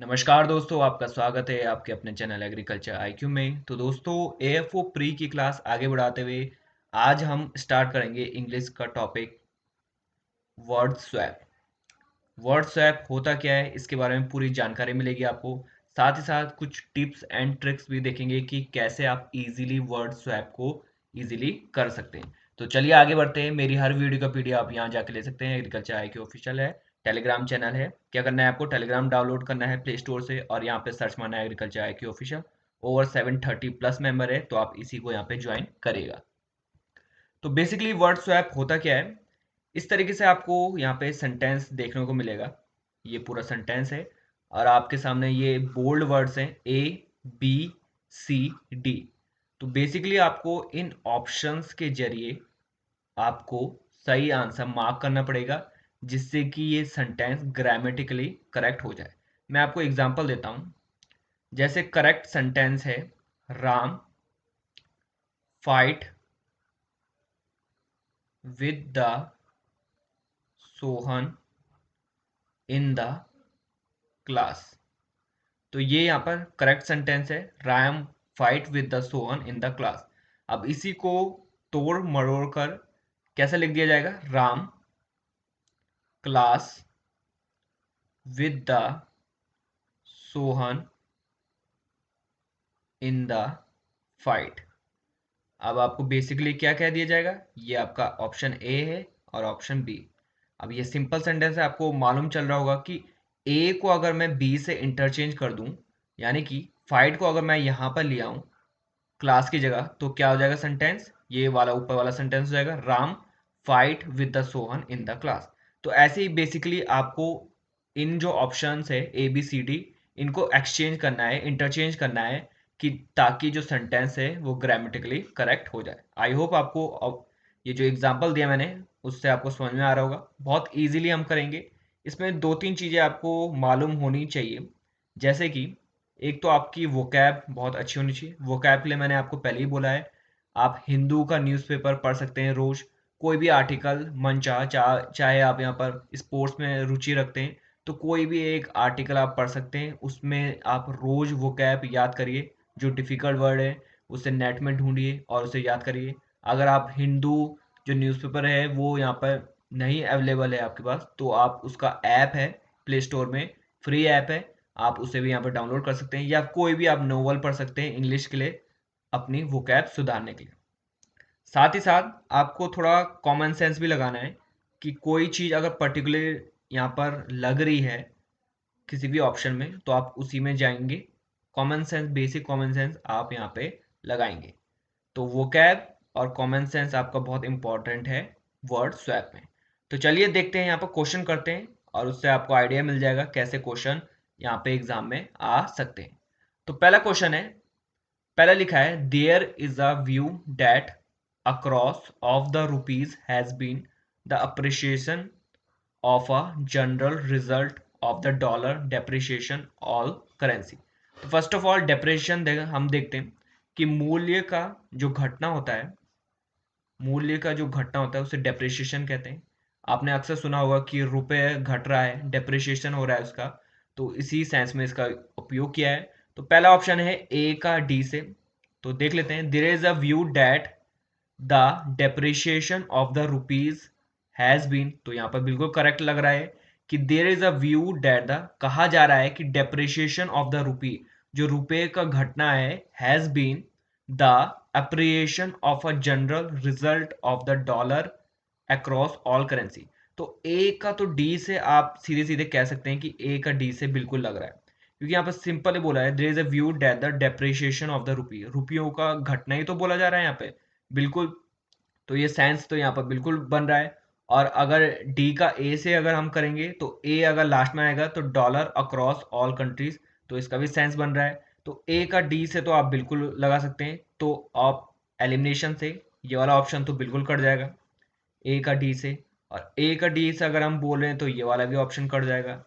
नमस्कार दोस्तों, आपका स्वागत है आपके अपने चैनल एग्रीकल्चर आईक्यू में। तो दोस्तों, एएफओ प्री की क्लास आगे बढ़ाते हुए आज हम स्टार्ट करेंगे इंग्लिश का topic word swap. Word swap होता क्या है, इसके बारे में पूरी जानकारी मिलेगी आपको। साथ ही साथ कुछ टिप्स एंड ट्रिक्स भी देखेंगे कि कैसे आप इजीली वर्ड स्वैप को इजीली कर सकते हैं। तो चलिए आगे बढ़ते हैं। मेरी हर वीडियो का पीडीएफ आप यहाँ जाके ले सकते हैं। एग्रीकल्चर आईक्यू ऑफिशियल है, टेलीग्राम चैनल है। क्या करना है आपको, टेलीग्राम डाउनलोड करना है प्ले स्टोर से और यहाँ पे सर्च मारना है agriculture IQ official. Over 730 plus member है, तो आप इसी को यहाँ पे ज्वाइन करेगा। तो बेसिकली वर्ड स्वैप होता क्या है, इस तरीके से आपको यहाँ पे सेंटेंस देखने को मिलेगा। ये पूरा सेंटेंस है और आपके सामने ये बोल्ड वर्ड्स हैं ए बी सी डी। तो बेसिकली आपको इन ऑप्शंस के जरिए आपको सही आंसर मार्क करना पड़ेगा, जिससे कि ये सेंटेंस ग्रामेटिकली करेक्ट हो जाए। मैं आपको एग्जांपल देता हूँ। जैसे करेक्ट सेंटेंस है, Ram fight with the Sohan in the class. तो ये यहाँ पर करेक्ट सेंटेंस है, Ram fight with the Sohan in the class. अब इसी को तोड़ मरोड़ कर कैसे लिख दिया जाएगा, Ram class with the Sohan in the fight. अब आपको बेसिकली क्या कह दिया जाएगा, ये आपका ऑप्शन ए है और ऑप्शन बी। अब ये सिंपल सेंटेंस है, आपको मालूम चल रहा होगा कि ए को अगर मैं बी से इंटरचेंज कर दूं, यानी कि फाइट को अगर मैं यहाँ पर ले आऊं क्लास की जगह, तो क्या हो जाएगा सेंटेंस, ये वाला ऊपर वाला सेंटेंस हो जाएगा, Ram fight with the Sohan in the class. तो ऐसे ही बेसिकली आपको इन जो ऑप्शंस है ए बी सी डी, इनको एक्सचेंज करना है, इंटरचेंज करना है, कि ताकि जो सेंटेंस है वो ग्रामेटिकली करेक्ट हो जाए। आई होप आपको ये जो एग्जांपल दिया मैंने उससे आपको समझ में आ रहा होगा। बहुत इजीली हम करेंगे। इसमें दो तीन चीज़ें आपको मालूम होनी चाहिए। जैसे कि एक तो आपकी वोकैब बहुत अच्छी होनी चाहिए। वोकैब के लिए मैंने आपको पहले ही बोला है, आप हिंदू का न्यूज़पेपर पढ़ सकते हैं रोज। कोई भी आर्टिकल मन चाहे आप यहाँ पर स्पोर्ट्स में रुचि रखते हैं, तो कोई भी एक आर्टिकल आप पढ़ सकते हैं। उसमें आप रोज वोकैब याद करिए, जो डिफिकल्ट वर्ड है उसे नेट में ढूंढिए और उसे याद करिए। अगर आप हिंदू जो न्यूज़पेपर है वो यहाँ पर नहीं अवेलेबल है आपके पास, तो आप उसका ऐप है प्ले स्टोर में, फ्री ऐप है, आप उसे भी यहाँ पर डाउनलोड कर सकते हैं। या कोई भी आप नोवेल पढ़ सकते हैं इंग्लिश के लिए, अपनी वोकैब सुधारने के लिए। साथ ही साथ आपको थोड़ा कॉमन सेंस भी लगाना है, कि कोई चीज़ अगर पर्टिकुलर यहाँ पर लग रही है किसी भी ऑप्शन में, तो आप उसी में जाएंगे। Common sense, basic common sense आप यहाँ पे लगाएंगे। तो वोकैब और कॉमन सेंस आपका बहुत इंपॉर्टेंट है वर्ड स्वैप में। तो चलिए देखते हैं, यहाँ पर क्वेश्चन करते हैं और उससे आपको आइडिया मिल जाएगा कैसे क्वेश्चन यहाँ पे एग्जाम में आ सकते हैं। तो पहला क्वेश्चन है, पहला लिखा है, there is a view that across of the rupees has been the appreciation of a general result of the dollar depreciation all currency. तो फर्स्ट ऑफ ऑल डेप्रिसिएशन हम देखते हैं कि मूल्य का जो घटना होता है, मूल्य का जो घटना होता है उसे डेप्रिसिएशन कहते हैं। आपने अक्सर सुना होगा कि रुपए घट रहा है, डेप्रिसिएशन हो रहा है उसका, तो इसी सेंस में इसका उपयोग किया है। तो पहला ऑप्शन है ए का डी से। तो देख लेते हैं, there is a view that the depreciation of the rupees has been. तो यहाँ पर बिल्कुल करेक्ट लग रहा है कि there is a view that the, कहा जा रहा है कि डेप्रिसिएशन ऑफ द रुपी, जो रुपए का घटना है, has been the appreciation of a general result of the dollar across all currency। तो ए का तो डी से आप सीधे सीधे कह सकते हैं कि ए का डी से बिल्कुल लग रहा है, क्योंकि यहाँ पर सिंपल बोला है, there is a view that the depreciation of the rupee, रुपयों का घटना ही तो बोला जा रहा है यहाँ पे, बिल्कुल। तो ये सेंस तो यहाँ पर बिल्कुल बन रहा है। और अगर डी का ए से अगर हम करेंगे, तो ए अगर लास्ट में आएगा तो डॉलर अक्रॉस ऑल कंट्रीज, तो इसका भी सेंस बन रहा है। तो ए का डी से तो आप बिल्कुल लगा सकते हैं। तो आप एलिमिनेशन से ये वाला ऑप्शन तो बिल्कुल कट जाएगा ए का डी से, और ए का डी से अगर हम बोल रहे हैं तो ये वाला भी ऑप्शन कट जाएगा।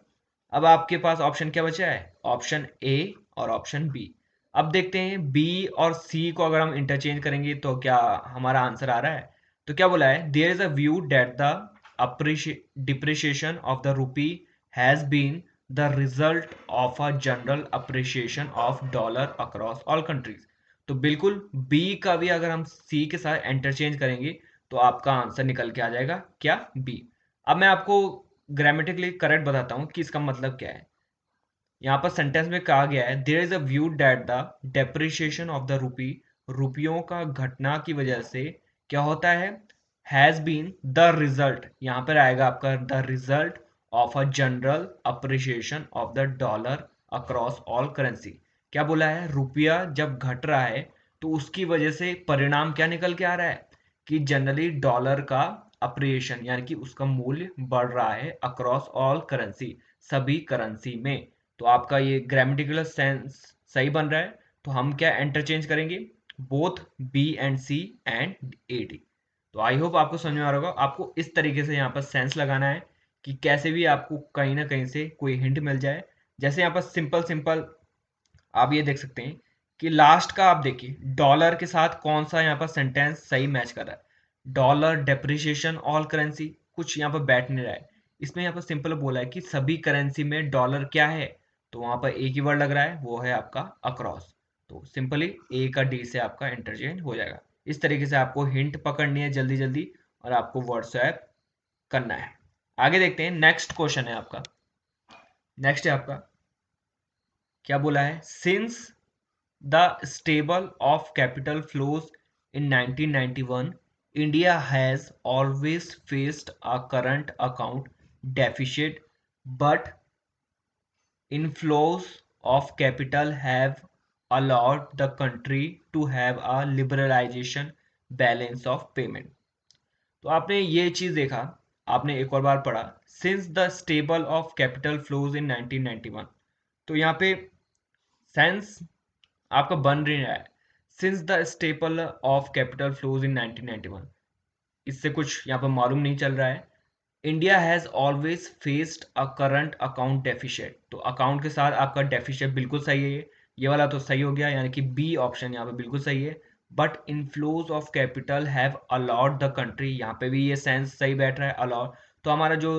अब आपके पास ऑप्शन क्या बचा है, ऑप्शन ए और ऑप्शन बी। अब देखते हैं बी और सी को अगर हम इंटरचेंज करेंगे तो क्या हमारा आंसर आ रहा है। तो क्या बोला है, there is a view that the depreciation of the rupee has been the result of a general appreciation of dollar across all countries. तो बिल्कुल बी का भी अगर हम सी के साथ इंटरचेंज करेंगे तो आपका आंसर निकल के आ जाएगा क्या, बी। अब मैं आपको ग्रामेटिकली करेक्ट बताता हूँ कि इसका मतलब क्या है। यहाँ पर सेंटेंस में कहा गया है there is a view that the depreciation of the rupee, रुपयों का घटना की वजह से क्या होता है, हैज बीन द रिजल्ट, यहाँ पर आएगा आपका the result of a general appreciation of the dollar across all currency. क्या बोला है, रुपया जब घट रहा है तो उसकी वजह से परिणाम क्या निकल के आ रहा है कि जनरली डॉलर का अप्रिसिएशन यानी कि उसका मूल्य बढ़ रहा है अक्रॉस ऑल करेंसी, सभी करेंसी में। तो आपका ये ग्रामेटिकल सेंस सही बन रहा है। तो हम क्या इंटरचेंज करेंगे, both B and C and A D. तो आई होप आपको समझ में आ रहा होगा। आपको इस तरीके से यहाँ पर सेंस लगाना है कि कैसे भी आपको कहीं ना कहीं से कोई हिंट मिल जाए। जैसे यहाँ पर सिंपल सिंपल आप ये देख सकते हैं कि लास्ट का आप देखिए डॉलर के साथ कौन सा यहाँ पर सेंटेंस सही मैच कर रहा है। डॉलर डेप्रिसिएशन ऑल करेंसी, कुछ यहाँ पर बैठ नहीं रहा है। इसमें यहाँ पर सिंपल बोला है कि सभी करेंसी में डॉलर क्या है, तो वहां पर एक ही वर्ड लग रहा है, वो है आपका अक्रॉस। तो सिंपली ए का डी से आपका इंटरचेंज हो जाएगा। इस तरीके से आपको हिंट पकड़नी है जल्दी जल्दी और आपको वर्ड स्वैप करना है। आगे देखते हैं, नेक्स्ट क्वेश्चन है आपका। नेक्स्ट है आपका, क्या बोला है, since the stable of capital flows in 1991, India has always faced a current account deficit, but inflows of capital have allowed the country to have a liberalization balance of payment। तो आपने ये चीज देखा, आपने एक और बार पढ़ा since the stable of capital flows इन 1991। तो यहाँ पे सेंस आपका बन नहीं रहा है since the staple of capital flows इन 1991, इससे कुछ यहाँ पर मालूम नहीं चल रहा है। India has always faced a current account deficit, तो अकाउंट के साथ आपका डेफिशिएट बिल्कुल सही है, ये वाला तो सही हो गया, यानी कि बी ऑप्शन यहाँ पे बिल्कुल सही है। But inflows of capital have allowed the country, यहाँ पे भी ये सेंस सही बैठ रहा है, अलाउड। तो हमारा जो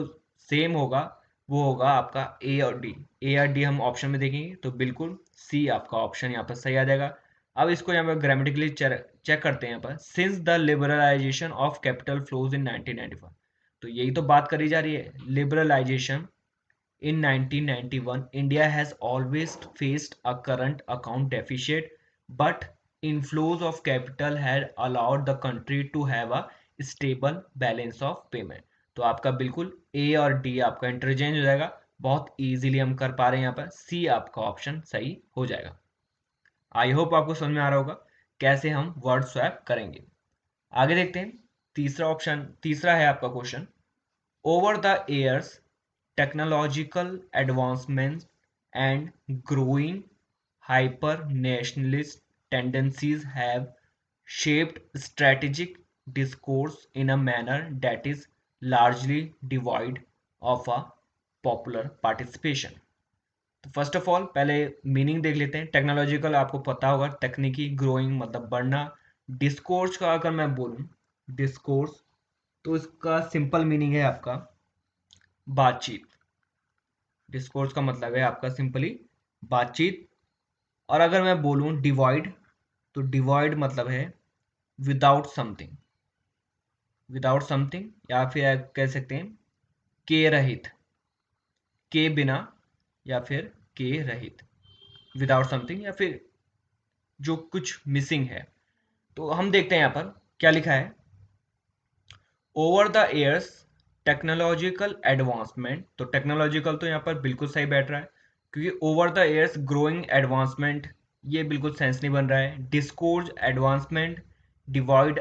सेम होगा वो होगा आपका ए और डी। ए और डी हम ऑप्शन में देखेंगे तो बिल्कुल सी आपका ऑप्शन यहाँ पर सही आ जाएगा। अब इसको यहाँ पर ग्रामेटिकली चेक करते हैं। यहाँ पर since the liberalisation of capital flows in 1995, तो यही तो बात करी जा रही है, liberalisation in 1991, India has always faced a current account deficit but inflows of capital had allowed the country to have a stable balance of payment। तो आपका बिल्कुल ए और डी आपका इंटरचेंज हो जाएगा, बहुत इजीली हम कर पा रहे हैं। यहाँ पर सी आपका ऑप्शन सही हो जाएगा। आई होप आपको समझ में आ रहा होगा कैसे हम वर्ड स्वैप करेंगे। आगे देखते हैं, तीसरा ऑप्शन, तीसरा है आपका question, over the years, technological advancements and growing hyper-nationalist tendencies have shaped strategic discourse in a manner that is largely devoid of a popular participation। तो फर्स्ट ऑफ ऑल पहले मीनिंग देख लेते हैं। टेक्नोलॉजिकल आपको पता होगा, तकनीकी, ग्रोइंग मतलब बढ़ना। डिस्कोर्स का अगर मैं बोलूं, डिस्कोर्स तो इसका सिंपल मीनिंग है आपका बातचीत। डिस्कोर्स का मतलब है आपका सिंपली बातचीत। और अगर मैं बोलूं डिवाइड, तो डिवाइड मतलब है विदाउट समथिंग, विदाउट समथिंग, या फिर आप कह सकते हैं के रहित, के बिना, या फिर के रहित, विदाउट समथिंग, या फिर जो कुछ मिसिंग है। तो हम देखते हैं यहाँ पर क्या लिखा है, over the years technological advancement. तो टेक्नोलॉजिकल तो यहाँ पर बिल्कुल सही बैठ रहा है, क्योंकि over the years growing advancement ये बिल्कुल सेंस नहीं बन रहा है। डिस्कोर्स एडवांसमेंट, डिवाइड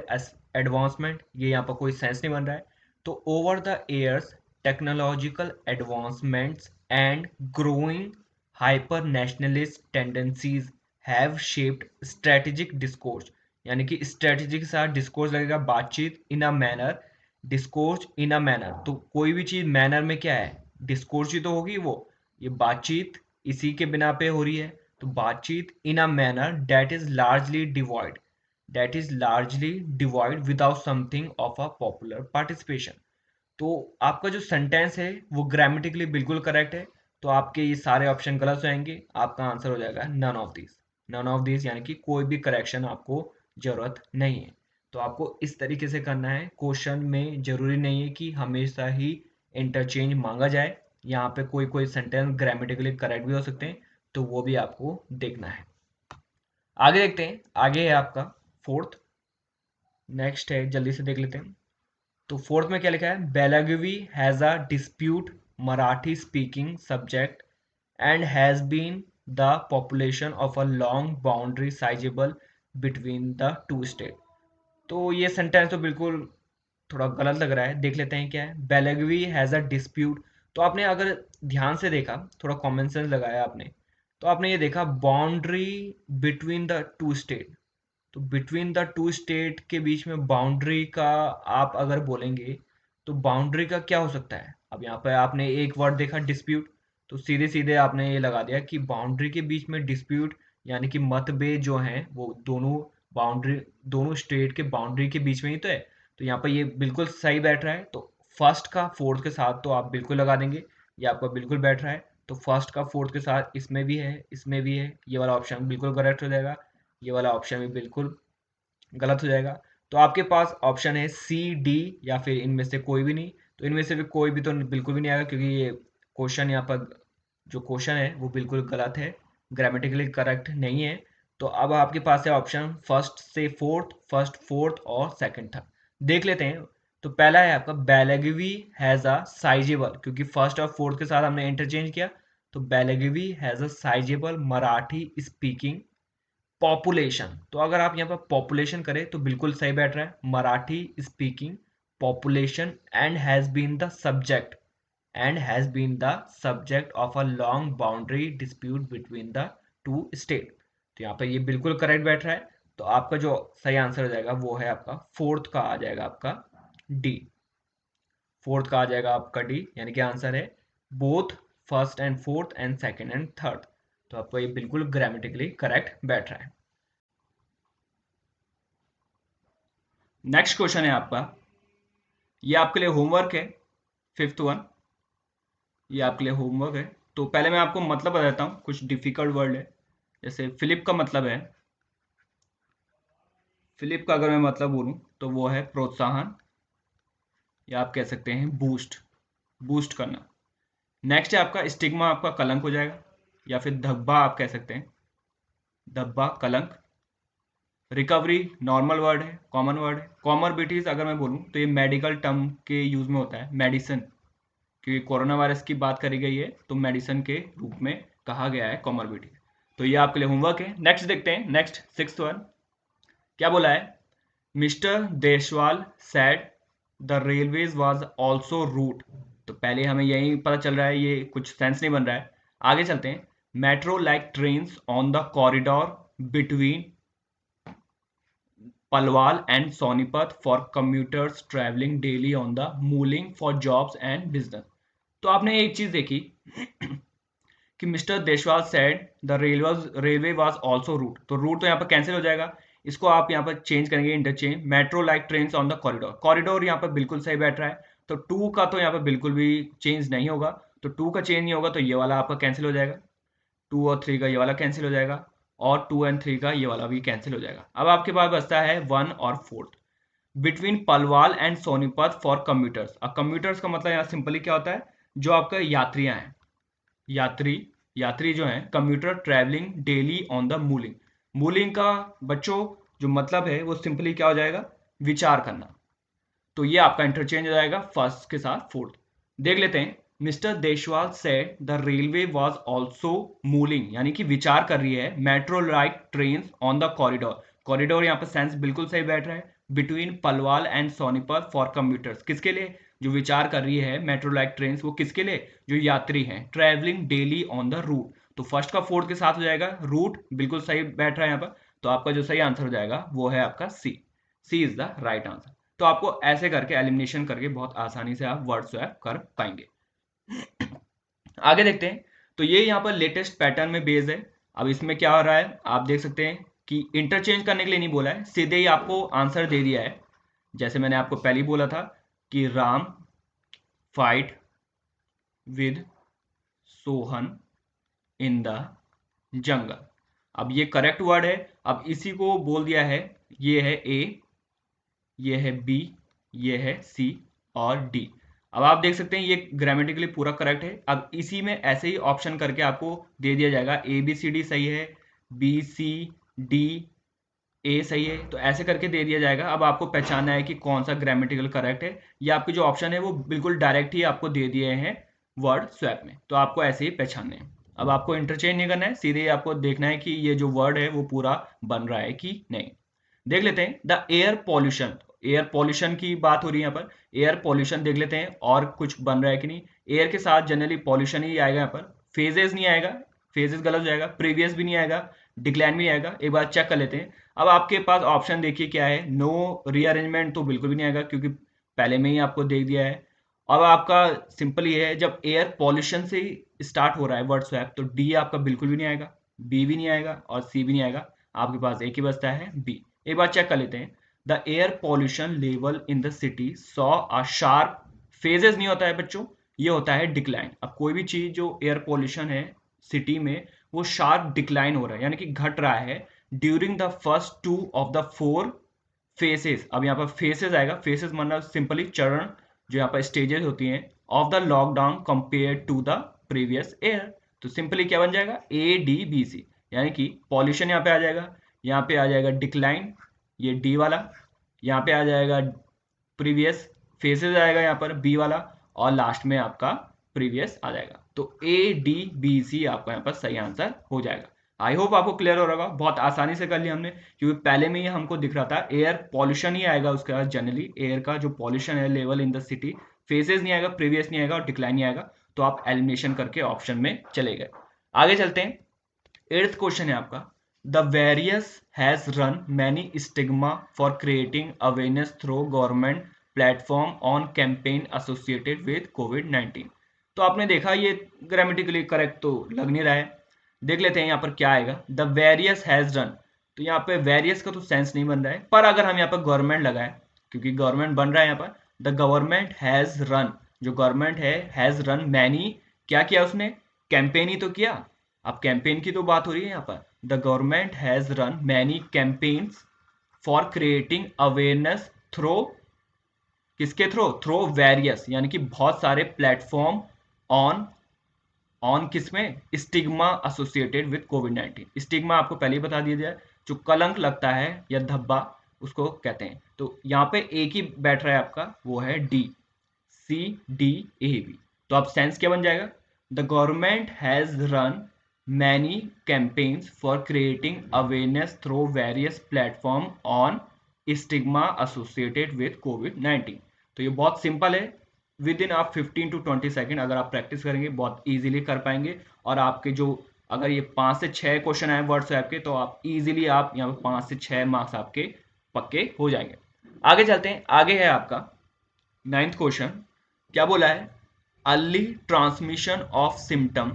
एडवांसमेंट, ये यहाँ पर कोई सेंस नहीं बन रहा है। तो over the years technological advancements and growing hyper nationalist tendencies have shaped strategic discourse, यानी कि स्ट्रेटेजी के साथ डिस्कोर्स लगेगा, बातचीत, in a manner, discourse in a manner. तो कोई भी चीज मैनर में क्या है, डिस्कोर्स ही तो होगी वो, ये बातचीत इसी के बिना पे हो रही है। तो बातचीत in a manner that is largely devoid, that is largely devoid without something of a popular participation. तो आपका जो सेंटेंस है वो ग्रामेटिकली बिल्कुल करेक्ट है। तो आपके ये सारे ऑप्शन गलत हो जाएंगे, आपका आंसर हो जाएगा none of this. None of this यानी कि कोई भी करेक्शन आपको जरूरत नहीं है। तो आपको इस तरीके से करना है। क्वेश्चन में जरूरी नहीं है कि हमेशा ही इंटरचेंज मांगा जाए, यहाँ पे कोई कोई सेंटेंस ग्रामेटिकली करेक्ट भी हो सकते हैं, तो वो भी आपको देखना है। आगे देखते हैं, आगे है आपका फोर्थ। नेक्स्ट है, जल्दी से देख लेते हैं। तो फोर्थ में क्या लिखा है, Belagavi has a dispute Marathi speaking subject and has been the population of a long boundary sizeable between the two state. तो ये सेंटेंस तो बिल्कुल थोड़ा गलत लग रहा है, देख लेते हैं क्या है। बेलागवी हैज अ डिस्प्यूट, तो आपने अगर ध्यान से देखा, थोड़ा कॉमन सेंस लगाया आपने, तो आपने ये देखा boundary between the two state. तो बिटवीन द टू स्टेट के बीच में बाउंड्री का आप अगर बोलेंगे तो बाउंड्री का क्या हो सकता है। अब यहाँ पे आपने एक वर्ड देखा डिस्प्यूट, तो सीधे सीधे आपने ये लगा दिया कि बाउंड्री के बीच में डिस्प्यूट यानी कि मतभेद जो हैं वो दोनों बाउंड्री, दोनों स्टेट के बाउंड्री के बीच में ही तो है। तो यहाँ पर ये बिल्कुल सही बैठ रहा है। तो फर्स्ट का फोर्थ के साथ तो आप बिल्कुल लगा देंगे, ये आपका बिल्कुल बैठ रहा है। तो फर्स्ट का फोर्थ के साथ इसमें भी है, इसमें भी है, ये वाला ऑप्शन बिल्कुल करेक्ट हो जाएगा, ये वाला ऑप्शन भी बिल्कुल गलत हो जाएगा। तो आपके पास ऑप्शन है सी डी या फिर इनमें से कोई भी नहीं। तो इनमें से भी कोई भी तो बिल्कुल भी नहीं आएगा, क्योंकि ये क्वेश्चन यहाँ पर जो क्वेश्चन है वो बिल्कुल गलत है, ग्रामेटिकली करेक्ट नहीं है। तो अब आपके पास है ऑप्शन फर्स्ट से फोर्थ, फर्स्ट फोर्थ और सेकंड थर्ड। देख लेते हैं। तो पहला है आपका बेलागवी हैज अ साइजेबल, क्योंकि फर्स्ट और फोर्थ के साथ हमने इंटरचेंज किया। तो Belagavi has a sizeable Marathi speaking population, तो अगर आप यहाँ पर पॉपुलेशन करें तो बिल्कुल सही बैठ रहा है, Marathi speaking population and has been the subject, and has been the subject of a long boundary dispute between the two state. तो यहाँ पर ये बिल्कुल करेक्ट बैठ रहा है। तो आपका जो सही आंसर हो जाएगा वो है आपका फोर्थ का आ जाएगा आपका डी। फोर्थ का आ जाएगा आपका डी, यानी कि आंसर है both first and fourth and second and third. तो आपको ये बिल्कुल ग्रामेटिकली करेक्ट बैठ रहा है। नेक्स्ट क्वेश्चन है आपका, ये आपके लिए होमवर्क है, फिफ्थ वन, ये आपके लिए होमवर्क है। तो पहले मैं आपको मतलब बताता हूँ, कुछ डिफिकल्ट वर्ड है। जैसे फिलिप का मतलब है, फिलिप का अगर मैं मतलब बोलूँ तो वो है प्रोत्साहन, या आप कह सकते हैं बूस्ट, बूस्ट करना। नेक्स्ट है आपका स्टिग्मा, आपका कलंक हो जाएगा, या फिर धब्बा आप कह सकते हैं, धब्बा कलंक। रिकवरी नॉर्मल वर्ड है, कॉमन वर्ड है। कॉमर्बिडिटीज अगर मैं बोलूँ तो ये मेडिकल टर्म के यूज में होता है, मेडिसिन, क्योंकि कोरोना वायरस की बात करी गई है तो मेडिसिन के रूप में कहा गया है कॉमर्बिडिटी। तो ये आपके लिए होमवर्क है। नेक्स्ट देखते हैं, नेक्स्ट सिक्स्थ वन क्या बोला है। Mister Deshwal said the railways was also route. तो पहले हमें यही पता चल रहा है, ये कुछ सेंस नहीं बन रहा है। आगे चलते हैं, metro like trains on the corridor between Palwal and Sonipat for commuters traveling daily on the moving for jobs and business। तो आपने एक चीज देखी कि mister Deshwal said the railway was also route. तो रूट तो यहाँ पर कैंसिल हो जाएगा, इसको आप यहाँ पर चेंज करेंगे, interchange, metro like train on the corridor. Corridor यहाँ पर बिल्कुल सही बैठ रहा है। तो टू का तो यहाँ पर बिल्कुल भी चेंज नहीं होगा। तो टू का चेंज नहीं होगा तो ये वाला आपका कैंसिल हो जाएगा, टू और थ्री का ये वाला कैंसिल हो जाएगा, और टू एंड थ्री का ये वाला भी कैंसिल हो जाएगा। अब आपके पास बचता है वन और fourth. Between Palwal and Sonipat for commuters. अब कम्यूटर्स का मतलब यहाँ सिंपली क्या होता है, जो आपका यात्रियां हैं, यात्री, यात्री जो हैं, commuter travelling daily on the मूलिंग। मूलिंग का बच्चों जो मतलब है वो सिंपली क्या हो जाएगा, विचार करना। तो ये आपका इंटरचेंज हो जाएगा फर्स्ट के साथ फोर्थ। देख लेते हैं, mister Deshwal said the railway was also moving, यानी कि विचार कर रही है, metro like train on the corridor. Corridor यहाँ पर सेंस बिल्कुल सही बैठ रहा है, between Palwal and Sonipat for commuters, किसके लिए, जो विचार कर रही है मेट्रो लाइक ट्रेन, वो किसके लिए, जो यात्री हैं, travelling daily on the route. तो फर्स्ट का फोर्थ के साथ हो जाएगा रूट, बिल्कुल सही बैठ रहा है यहाँ पर। तो आपका जो सही आंसर हो जाएगा वो है आपका सी, सी इज द राइट आंसर। तो आपको ऐसे करके एलिमिनेशन करके बहुत आसानी से आप वर्ड स्वैप कर पाएंगे। आगे देखते हैं, तो ये यहाँ पर लेटेस्ट पैटर्न में बेस्ड है। अब इसमें क्या हो रहा है आप देख सकते हैं कि इंटरचेंज करने के लिए नहीं बोला है, सीधे ही आपको आंसर दे दिया है। जैसे मैंने आपको पहले ही बोला था कि Ram fight with Sohan in the jungle. अब ये करेक्ट वर्ड है। अब इसी को बोल दिया है, ये है ए, ये है बी, ये है सी और डी। अब आप देख सकते हैं ये ग्रामेटिकली पूरा करेक्ट है। अब इसी में ऐसे ही ऑप्शन करके आपको दे दिया जाएगा, ए बी सी डी सही है, बी सी डी ए सही है, तो ऐसे करके दे दिया जाएगा। अब आपको पहचानना है कि कौन सा ग्रामेटिकल करेक्ट है। ये आपके जो ऑप्शन है वो बिल्कुल डायरेक्ट ही आपको दे दिए हैं वर्ड स्वैप में, तो आपको ऐसे ही पहचानने हैं। अब आपको इंटरचेंज नहीं करना है, सीधे आपको देखना है कि ये जो वर्ड है वो पूरा बन रहा है कि नहीं। देख लेते हैं the air pollution. Air pollution की बात हो रही है यहाँ पर, एयर पॉल्यूशन देख लेते हैं और कुछ बन रहा है कि नहीं। एयर के साथ जनरली पॉल्यूशन ही आएगा यहाँ पर, फेजेस नहीं आएगा, फेजेस गलत हो जाएगा, प्रीवियस भी नहीं आएगा, डिक्लाइन भी नहीं आएगा। एक बार चेक कर लेते हैं। अब आपके पास ऑप्शन देखिए क्या है, नो रीअरेंजमेंट तो बिल्कुल भी नहीं आएगा क्योंकि पहले में ही आपको दे दिया है। अब आपका सिंपल ये है, जब एयर पॉल्यूशन से स्टार्ट हो रहा है वर्ड स्वैप, तो डी आपका बिल्कुल भी नहीं आएगा, बी भी नहीं आएगा और सी भी नहीं आएगा। आपके पास एक ही बचता है बी। एक बार चेक कर लेते हैं। The air pollution level in the city saw a sharp, phases नहीं होता है बच्चों, ये होता है डिक्लाइन। अब कोई भी चीज जो एयर पॉल्यूशन है सिटी में, वो शार्प डिक्लाइन हो रहा है यानी कि घट रहा है during the first 2 of the 4 faces. अब यहाँ पर फेसेस आएगा, फेसेस मतलब सिंपली चरण, जो यहाँ पर स्टेजेस होती हैं of the lockdown compare to the previous year. तो सिंपली क्या बन जाएगा, ए डी बी सी, यानी कि पॉल्यूशन यहाँ पे आ जाएगा, यहाँ पे आ जाएगा डिक्लाइन, ये डी वाला, यहाँ पे आ जाएगा प्रीवियस, फेसेस आएगा यहाँ पर बी वाला, और लास्ट में आपका प्रीवियस आ जाएगा। तो ए डी बी सी आपका यहाँ पर सही आंसर हो जाएगा। आई होप आपको क्लियर हो रहा होगा, बहुत आसानी से कर लिया हमने, क्योंकि पहले में ही हमको दिख रहा था एयर पॉल्यूशन ही आएगा उसके बाद, जनरली एयर का जो पॉल्यूशन है level in the city, phases नहीं आएगा, प्रीवियस नहीं आएगा और डिक्लाइन नहीं आएगा। तो आप एलिमिनेशन करके ऑप्शन में चले गए। आगे चलते हैं। 8th क्वेश्चन है आपका, the various has run many stigma for creating awareness through government platform on campaign associated with कोविड-19। तो आपने देखा ये ग्रामेटिकली करेक्ट तो लग नहीं रहा है। देख लेते हैं यहाँ पर क्या आएगा, द वेरियस हैज रन। तो यहाँ पे वेरियस का तो सेंस नहीं बन रहा है, पर अगर हम यहाँ पर गवर्नमेंट लगाए, क्योंकि गवर्नमेंट बन रहा है यहाँ पर, द गवर्नमेंट हैज रन, जो गवर्नमेंट है हैज रन मैनी, क्या किया उसने, कैंपेन ही तो किया। अब कैंपेन की तो बात हो रही है यहाँ पर, the government has run many campaigns for creating awareness through, किसके थ्रू, थ्रू वेरियस, यानी कि बहुत सारे प्लेटफॉर्म ऑन, ऑन किसमें, stigma associated with covid. Stigma आपको पहले ही बता दिया जाए, जो कलंक लगता है या धब्बा, उसको कहते हैं। तो यहाँ पे एक ही बैठ रहा है आपका, वो है D, C D A B. तो अब सेंस क्या बन जाएगा, the government has run many campaigns for creating awareness through various platform on stigma associated with कोविड-19। तो ये बहुत सिंपल है, विद इन आप 15 to 20 सेकेंड अगर आप प्रैक्टिस करेंगे बहुत इजीली कर पाएंगे। और आपके जो, अगर ये 5 से 6 क्वेश्चन आए वर्ड स्वैप के, तो आप इजीली आप यहाँ पे 5 से 6 मार्क्स आपके पक्के हो जाएंगे। आगे चलते हैं। आगे है आपका 9th क्वेश्चन, क्या बोला है, अर्ली ट्रांसमिशन ऑफ सिम्टम।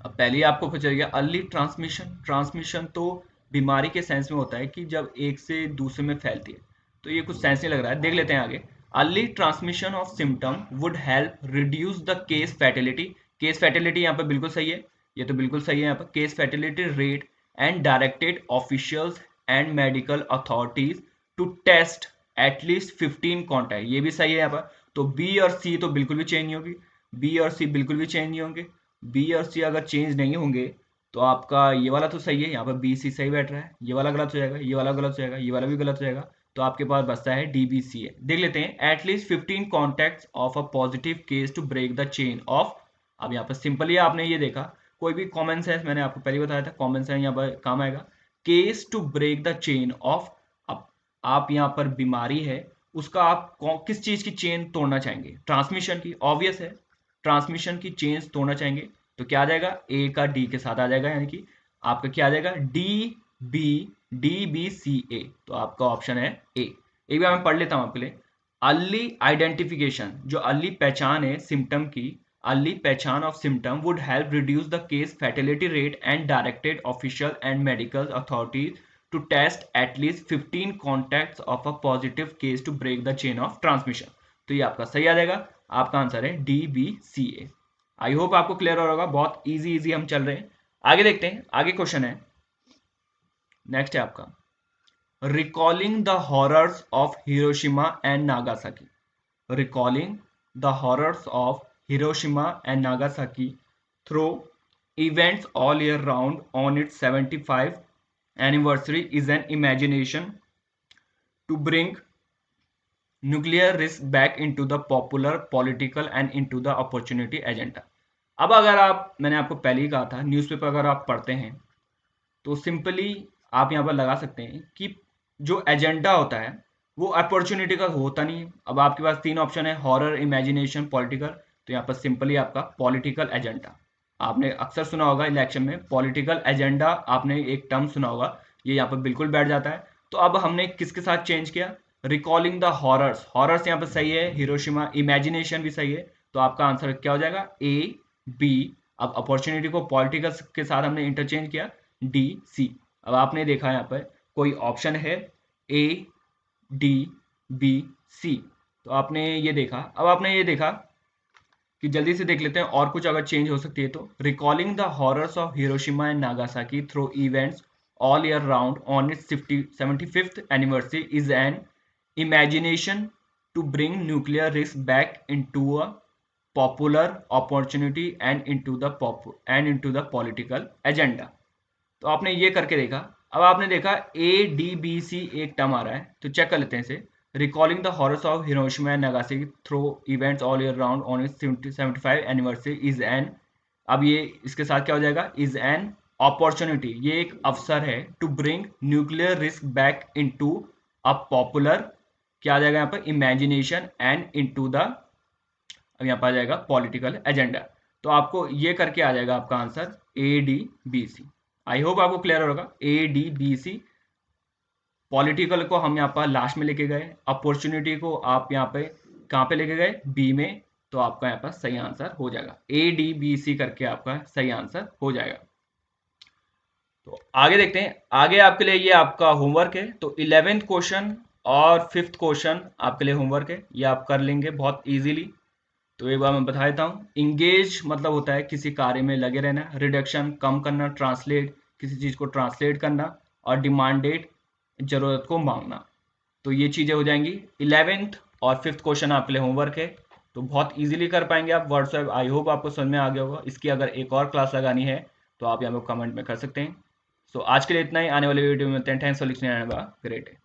अब पहले ही आपको पता चल गया, अर्ली ट्रांसमिशन, ट्रांसमिशन तो बीमारी के सेंस में होता है कि जब एक से दूसरे में फैलती है, तो ये कुछ सेंस नहीं लग रहा है। देख लेते हैं आगे। Early transmission of symptom would help reduce the case fatality. Case fatality यहाँ पर बिल्कुल सही है, ये तो बिल्कुल सही है यहाँ पर, case fatality rate and directed officials and medical authorities to test at least 15 contact, ये भी सही है यहाँ पर। तो बी और सी तो बिल्कुल भी चेंज नहीं होगी, बी और सी बिल्कुल भी चेंज नहीं होंगे। बी और सी अगर चेंज नहीं होंगे तो आपका ये वाला तो सही है, यहाँ पर बी सी सही बैठ रहा है, ये वाला गलत हो जाएगा, ये वाला गलत हो जाएगा, ये वाला भी गलत हो जाएगा। तो आपके पास बचता है डी बी सी है। देख लेते हैं, at least 15 contacts of a positive case to break the chain of. अब यहाँ पर सिंपली आपने ये देखा, कोई भी कॉमन सेंस, मैंने आपको पहले बताया था कॉमन सेंस यहाँ पर काम आएगा, case to break the chain of. अब आप यहाँ पर बीमारी है उसका आप किस चीज की चेन तोड़ना चाहेंगे, ट्रांसमिशन की, ऑब्वियस है, ट्रांसमिशन की चेन तोड़ना चाहेंगे। तो क्या आ जाएगा, ए का डी के साथ आ जाएगा, यानी कि आपका क्या आ जाएगा, डी बी सी ए। तो आपका ऑप्शन है ए। एक बार मैं पढ़ लेता हूं आपके लिए। अर्ली आइडेंटिफिकेशन, जो अर्ली पहचान है सिम्टम की, अर्ली पहचान of symptom would help reduce the case fatality rate and directed official and medical authorities to test at least 15 contacts of a positive case to break the chain of transmission. तो ये आपका सही आ जाएगा, आपका answer है D B C A. I hope आपको clear हो रहा होगा, बहुत इजी इजी हम चल रहे हैं। आगे देखते हैं, आगे क्वेश्चन है, नेक्स्ट है आपका recalling the horrors of Hiroshima and Nagasaki. Recalling the horrors of Hiroshima and Nagasaki through events all year round on its 75th anniversary is an imagination to bring nuclear risk back into the popular political and into the opportunity agenda। अब अगर आप, मैंने आपको पहले ही कहा था, newspaper अगर आप पढ़ते हैं तो सिंपली आप यहाँ पर लगा सकते हैं कि जो एजेंडा होता है वो अपॉर्चुनिटी का होता नहीं है। अब आपके पास तीन ऑप्शन है, हॉरर, इमेजिनेशन, पॉलिटिकल, तो यहाँ पर सिंपली आपका पॉलिटिकल एजेंडा। आपने अक्सर सुना होगा इलेक्शन में पॉलिटिकल एजेंडा, आपने एक टर्म सुना होगा, ये यहाँ पर बिल्कुल बैठ जाता है। तो अब हमने किसके साथ चेंज किया, रिकॉलिंग द हॉरर्स, हॉरर्स यहाँ पर सही है, हिरोशिमा, इमेजिनेशन भी सही है, तो आपका आंसर क्या हो जाएगा, ए बी। अब अपॉर्चुनिटी को पॉलिटिकल के साथ हमने इंटरचेंज किया, डी सी। अब आपने देखा यहाँ पर कोई ऑप्शन है ए डी बी सी, तो आपने ये देखा। अब आपने ये देखा कि जल्दी से देख लेते हैं और कुछ अगर चेंज हो सकती है तो, recalling the horrors of Hiroshima and Nagasaki through events all year round on its 75th anniversary is an imagination to bring nuclear risk back into a popular opportunity and into the political agenda। तो आपने ये करके देखा। अब आपने देखा ए D B सी एक term आ रहा है, तो चेक कर लेते हैं इसे। Recalling the horrors of Hiroshima and Nagasaki through events all year round on it's 75 anniversary is an, अब ये इसके साथ क्या हो जाएगा, इज एन अपॉर्चुनिटी, ये एक अवसर है, to bring nuclear risk back into a popular, क्या आ जाएगा यहाँ पर, इमेजिनेशन एंड इनटू द, अब यहाँ पर आ जाएगा पॉलिटिकल एजेंडा। तो आपको ये करके आ जाएगा आपका answer A D B C. I hope आपको क्लियर होगा, A D B C. Political को हम यहाँ पर लास्ट में लेके गए, अपॉर्चुनिटी को आप यहाँ पे कहाँ पे लेके गए, बी में, तो आपका यहाँ पर सही आंसर हो जाएगा, ए डी बी सी करके आपका सही आंसर हो जाएगा। तो आगे देखते हैं, आगे आपके लिए ये आपका होमवर्क है। तो 11th क्वेश्चन और 5th क्वेश्चन आपके लिए होमवर्क है, ये आप कर लेंगे बहुत इजीली। तो एक बार मैं बता देता हूँ, इंगेज मतलब होता है किसी कार्य में लगे रहना, रिडक्शन कम करना, ट्रांसलेट किसी चीज़ को ट्रांसलेट करना, और डिमांडेड जरूरत को मांगना। तो ये चीज़ें हो जाएंगी। 11th और 5th क्वेश्चन आपके लिए होमवर्क है, तो बहुत इजीली कर पाएंगे आप व्हाट्सएप। आई होप आपको समझ में आ गया होगा। इसकी अगर एक और क्लास लगानी है तो आप यहाँ पे कमेंट में कर सकते हैं। सो आज के लिए इतना ही, आने वाले वीडियो में मिलते हैं। Thanks for listening and have a great day.